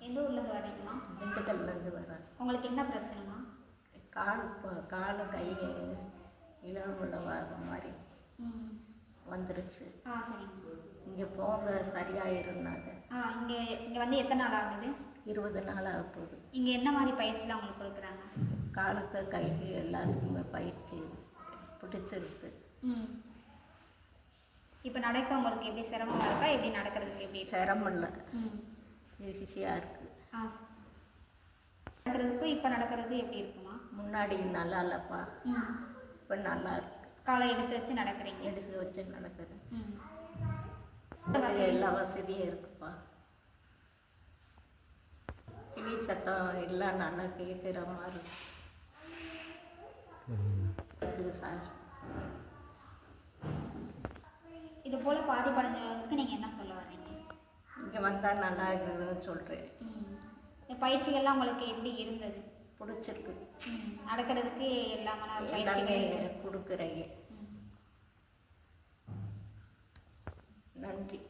எந்த ஊர்லேருந்து வரீங்கம்மா? திண்டுக்கல்லேருந்து வரேன். உங்களுக்கு என்ன பிரச்சனைம்மா? காலு கை இளமுள்ள வர மாதிரி வந்துருச்சு. சரிங்க. இங்கே போங்க சரியாயிருந்தாங்க. இங்கே இங்கே வந்து எத்தனை நாள் ஆகுது? 20 நாள் ஆக போகுது. இங்கே என்ன மாதிரி பயிற்சிலாம் உங்களுக்கு கொடுக்குறாங்க? காலுக்கு கைக்கு எல்லாத்துக்குமே பயிற்சி பிடிச்சிருக்கு. இப்போ நடக்க உங்களுக்கு எப்படி சிரமமாக இருக்கா? எப்படி நடக்கிறதுக்கு எப்படி? சிரமம் இல்லை, ஈஸியாக இருக்குது. நடக்கிறதுக்கும் இப்போ நடக்கிறது எப்படி இருக்குமா? முன்னாடி நல்லா இல்லைப்பா, இப்போ நல்லா இருக்கு. காலை எடுத்து வச்சு நடக்கிறீங்க? எடுத்து வச்சு நடக்கிறேன். எல்லா வசதியும் இருக்குப்பா. கிளி சத்தம் எல்லாம் நல்லா கேட்குற மாதிரி இருக்குது சார். இது போல் பாதிப்படைஞ்சவங்களுக்கு நீங்கள் என்ன சொல்ல வர்றீங்க? இங்கே வந்தால் நல்லா இருக்குதுன்னு சொல்கிறேன். இந்த பயிற்சிகள்லாம் உங்களுக்கு எப்படி இருந்தது? பிடிச்சிருக்கு. நடக்கிறதுக்கு எல்லாமே கொடுக்குறீங்க. நன்றி.